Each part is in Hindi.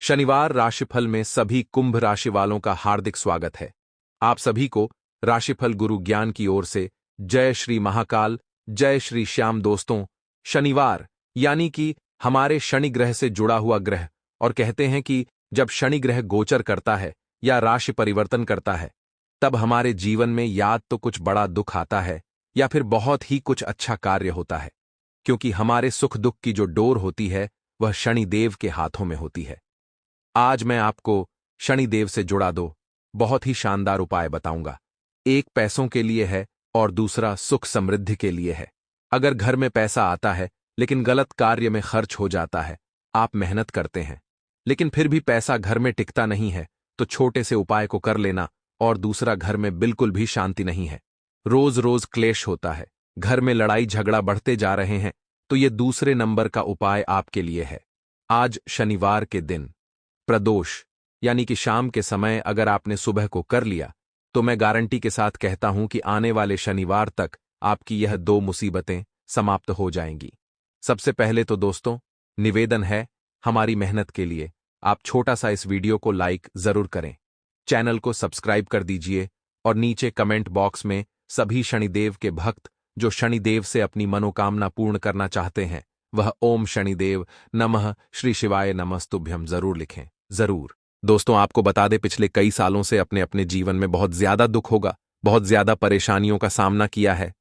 शनिवार राशिफल में सभी कुंभ राशि वालों का हार्दिक स्वागत है। आप सभी को राशिफल गुरु ज्ञान की ओर से जय श्री महाकाल, जय श्री श्याम। दोस्तों, शनिवार यानी कि हमारे शनि ग्रह से जुड़ा हुआ ग्रह, और कहते हैं कि जब शनि ग्रह गोचर करता है या राशि परिवर्तन करता है तब हमारे जीवन में या तो कुछ बड़ा दुख आता है या फिर बहुत ही कुछ अच्छा कार्य होता है, क्योंकि हमारे सुख दुख की जो डोर होती है वह शनिदेव के हाथों में होती है। आज मैं आपको शनिदेव से जुड़ा दो बहुत ही शानदार उपाय बताऊंगा। एक पैसों के लिए है और दूसरा सुख समृद्धि के लिए है। अगर घर में पैसा आता है लेकिन गलत कार्य में खर्च हो जाता है, आप मेहनत करते हैं लेकिन फिर भी पैसा घर में टिकता नहीं है, तो छोटे से उपाय को कर लेना। और दूसरा, घर में बिल्कुल भी शांति नहीं है, रोज रोज क्लेश होता है, घर में लड़ाई झगड़ा बढ़ते जा रहे हैं, तो ये दूसरे नंबर का उपाय आपके लिए है। आज शनिवार के दिन प्रदोष यानी कि शाम के समय अगर आपने सुबह को कर लिया तो मैं गारंटी के साथ कहता हूं कि आने वाले शनिवार तक आपकी यह दो मुसीबतें समाप्त हो जाएंगी। सबसे पहले तो दोस्तों, निवेदन है हमारी मेहनत के लिए आप छोटा सा इस वीडियो को लाइक जरूर करें, चैनल को सब्सक्राइब कर दीजिए और नीचे कमेंट बॉक्स में सभी शनिदेव के भक्त जो शनिदेव से अपनी मनोकामना पूर्ण करना चाहते हैं वह ओम शनिदेव नमः श्री शिवाय नमस्तुभ्यम जरूर लिखें। जरूर दोस्तों, आपको बता दें, पिछले कई सालों से अपने अपने जीवन में बहुत ज्यादा दुख होगा, बहुत ज्यादा परेशानियों का सामना किया है।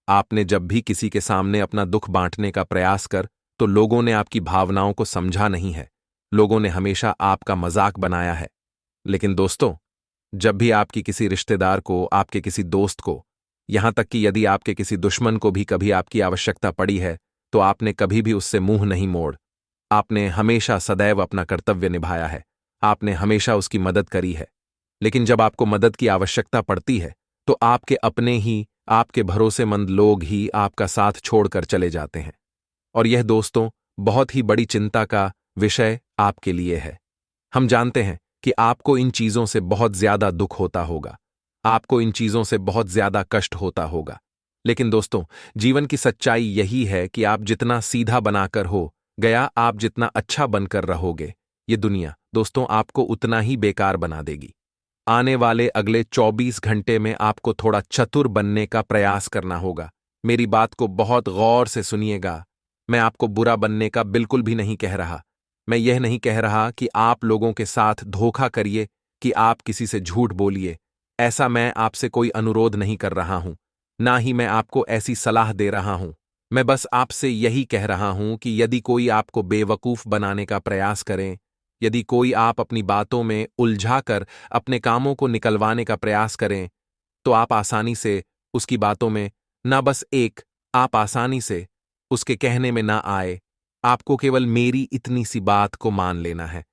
आपने जब भी किसी के सामने अपना दुख बांटने का प्रयास कर तो लोगों ने आपकी भावनाओं को समझा नहीं है, लोगों ने हमेशा आपका मजाक बनाया है। लेकिन दोस्तों, जब भी आपकी किसी रिश्तेदार को, आपके किसी दोस्त को, यहां तक कि यदि आपके किसी दुश्मन को भी कभी आपकी आवश्यकता पड़ी है तो आपने कभी भी उससे मुंह नहीं मोड़। आपने हमेशा सदैव अपना कर्तव्य निभाया है, आपने हमेशा उसकी मदद करी है। लेकिन जब आपको मदद की आवश्यकता पड़ती है तो आपके अपने ही, आपके भरोसेमंद लोग ही आपका साथ छोड़कर चले जाते हैं। और यह दोस्तों बहुत ही बड़ी चिंता का विषय आपके लिए है। हम जानते हैं कि आपको इन चीजों से बहुत ज्यादा दुख होता होगा, आपको इन चीजों से बहुत ज्यादा कष्ट होता होगा। लेकिन दोस्तों, जीवन की सच्चाई यही है कि आप जितना सीधा बनाकर हो गया, आप जितना अच्छा बनकर रहोगे, ये दुनिया दोस्तों आपको उतना ही बेकार बना देगी। आने वाले अगले 24 घंटे में आपको थोड़ा चतुर बनने का प्रयास करना होगा। मेरी बात को बहुत गौर से सुनिएगा। मैं आपको बुरा बनने का बिल्कुल भी नहीं कह रहा। मैं यह नहीं कह रहा कि आप लोगों के साथ धोखा करिए, कि आप किसी से झूठ बोलिए। ऐसा मैं आपसे कोई अनुरोध नहीं कर रहा हूं, ना ही मैं आपको ऐसी सलाह दे रहा हूं। मैं बस आपसे यही कह रहा हूं कि यदि कोई आपको बेवकूफ बनाने का प्रयास करें, यदि कोई आप अपनी बातों में उलझाकर अपने कामों को निकलवाने का प्रयास करें, तो आप आसानी से उसकी बातों में ना बस आप आसानी से उसके कहने में ना आए। आपको केवल मेरी इतनी सी बात को मान लेना है,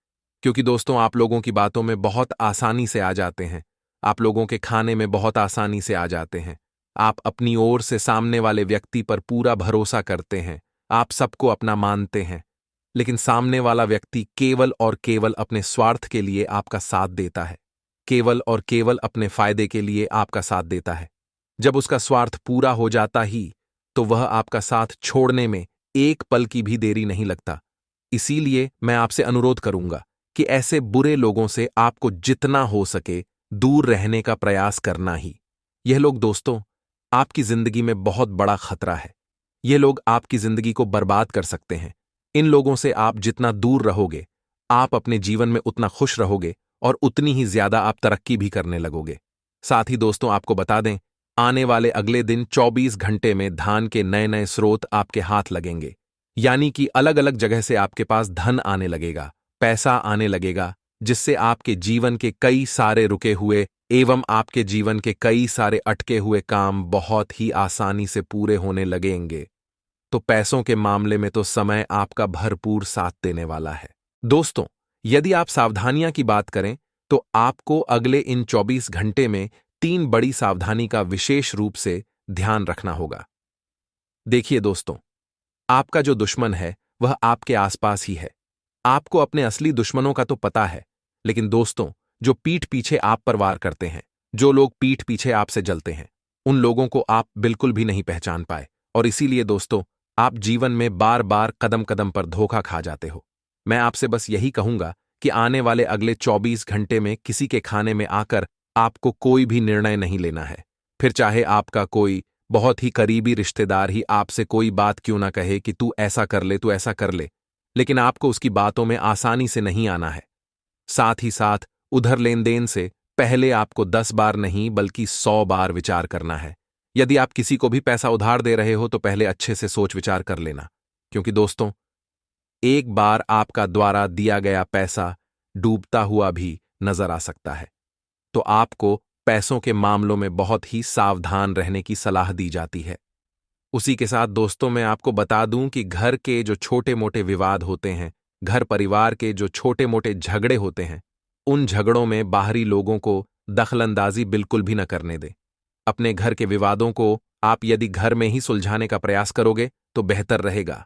क्योंकि दोस्तों आप लोगों की बातों में बहुत आसानी से आ जाते हैं, आप लोगों के खाने में बहुत आसानी से आ जाते हैं। आप अपनी ओर से सामने वाले व्यक्ति पर पूरा भरोसा करते हैं, आप सबको अपना मानते हैं, लेकिन सामने वाला व्यक्ति केवल और केवल अपने स्वार्थ के लिए आपका साथ देता है, केवल और केवल अपने फायदे के लिए आपका साथ देता है। जब उसका स्वार्थ पूरा हो जाता ही तो वह आपका साथ छोड़ने में एक पल की भी देरी नहीं लगता। इसीलिए मैं आपसे अनुरोध करूंगा कि ऐसे बुरे लोगों से आपको जितना हो सके दूर रहने का प्रयास करना ही। यह लोग दोस्तों आपकी जिंदगी में बहुत बड़ा खतरा है। ये लोग आपकी जिंदगी को बर्बाद कर सकते हैं। इन लोगों से आप जितना दूर रहोगे, आप अपने जीवन में उतना खुश रहोगे और उतनी ही ज्यादा आप तरक्की भी करने लगोगे। साथ ही दोस्तों आपको बता दें, आने वाले अगले दिन 24 घंटे में धन के नए नए स्रोत आपके हाथ लगेंगे, यानी कि अलग अलग जगह से आपके पास धन आने लगेगा, पैसा आने लगेगा, जिससे आपके जीवन के कई सारे रुके हुए एवं आपके जीवन के कई सारे अटके हुए काम बहुत ही आसानी से पूरे होने लगेंगे। तो पैसों के मामले में तो समय आपका भरपूर साथ देने वाला है। दोस्तों, यदि आप सावधानियां की बात करें तो आपको अगले इन 24 घंटे में 3 बड़ी सावधानी का विशेष रूप से ध्यान रखना होगा। देखिए दोस्तों, आपका जो दुश्मन है वह आपके आसपास ही है। आपको अपने असली दुश्मनों का तो पता है, लेकिन दोस्तों जो पीठ पीछे आप पर वार करते हैं, जो लोग पीठ पीछे आपसे जलते हैं, उन लोगों को आप बिल्कुल भी नहीं पहचान पाए, और इसीलिए दोस्तों आप जीवन में बार बार कदम कदम पर धोखा खा जाते हो। मैं आपसे बस यही कहूंगा कि आने वाले अगले 24 घंटे में किसी के खाने में आकर आपको कोई भी निर्णय नहीं लेना है। फिर चाहे आपका कोई बहुत ही करीबी रिश्तेदार ही आपसे कोई बात क्यों ना कहे कि तू ऐसा कर ले, तू ऐसा कर ले, लेकिन आपको उसकी बातों में आसानी से नहीं आना है। साथ ही साथ उधर लेन देन से पहले आपको 10 बार नहीं बल्कि 100 बार विचार करना है। यदि आप किसी को भी पैसा उधार दे रहे हो तो पहले अच्छे से सोच विचार कर लेना, क्योंकि दोस्तों, एक बार आपका द्वारा दिया गया पैसा डूबता हुआ भी नजर आ सकता है। तो आपको पैसों के मामलों में बहुत ही सावधान रहने की सलाह दी जाती है। उसी के साथ दोस्तों, मैं आपको बता दूं कि घर के जो छोटे मोटे विवाद होते हैं, घर परिवार के जो छोटे मोटे झगड़े होते हैं, उन झगड़ों में बाहरी लोगों को दखलंदाजी बिल्कुल भी न करने दें। अपने घर के विवादों को आप यदि घर में ही सुलझाने का प्रयास करोगे तो बेहतर रहेगा।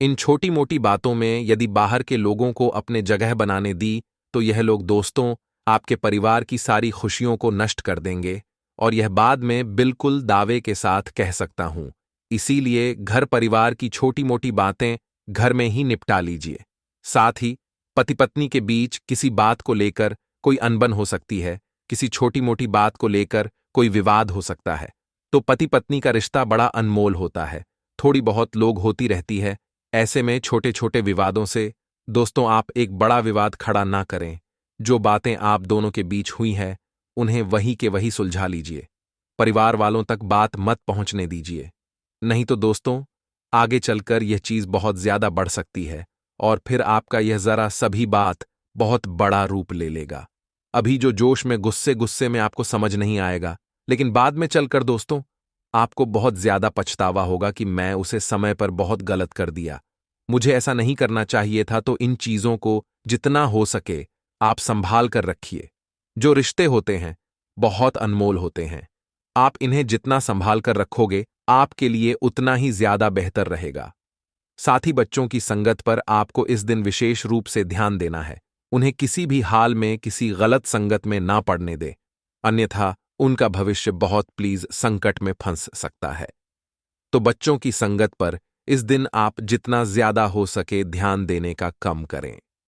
इन छोटी मोटी बातों में यदि बाहर के लोगों को अपने जगह बनाने दी तो यह लोग दोस्तों आपके परिवार की सारी खुशियों को नष्ट कर देंगे, और यह बाद में बिल्कुल दावे के साथ कह सकता हूं। इसीलिए घर परिवार की छोटी मोटी बातें घर में ही निपटा लीजिए। साथ ही पति पत्नी के बीच किसी बात को लेकर कोई अनबन हो सकती है, किसी छोटी मोटी बात को लेकर कोई विवाद हो सकता है। तो पति पत्नी का रिश्ता बड़ा अनमोल होता है, थोड़ी बहुत लोग होती रहती है। ऐसे में छोटे छोटे विवादों से दोस्तों आप एक बड़ा विवाद खड़ा ना करें। जो बातें आप दोनों के बीच हुई हैं उन्हें वहीं के वहीं सुलझा लीजिए। परिवार वालों तक बात मत पहुंचने दीजिए, नहीं तो दोस्तों आगे चलकर यह चीज बहुत ज्यादा बढ़ सकती है और फिर आपका यह जरा सभी बात बहुत बड़ा रूप ले लेगा। अभी जो जोश में गुस्से गुस्से में आपको समझ नहीं आएगा, लेकिन बाद में चलकर दोस्तों आपको बहुत ज्यादा पछतावा होगा कि मैं उसे समय पर बहुत गलत कर दिया, मुझे ऐसा नहीं करना चाहिए था। तो इन चीजों को जितना हो सके आप संभाल कर रखिए। जो रिश्ते होते हैं बहुत अनमोल होते हैं, आप इन्हें जितना संभाल कर रखोगे आपके लिए उतना ही ज्यादा बेहतर रहेगा। साथ ही बच्चों की संगत पर आपको इस दिन विशेष रूप से ध्यान देना है। उन्हें किसी भी हाल में किसी गलत संगत में ना पड़ने दे, अन्यथा उनका भविष्य बहुत प्लीज संकट में फंस सकता है। तो बच्चों की संगत पर इस दिन आप जितना ज्यादा हो सके ध्यान देने का कम करें।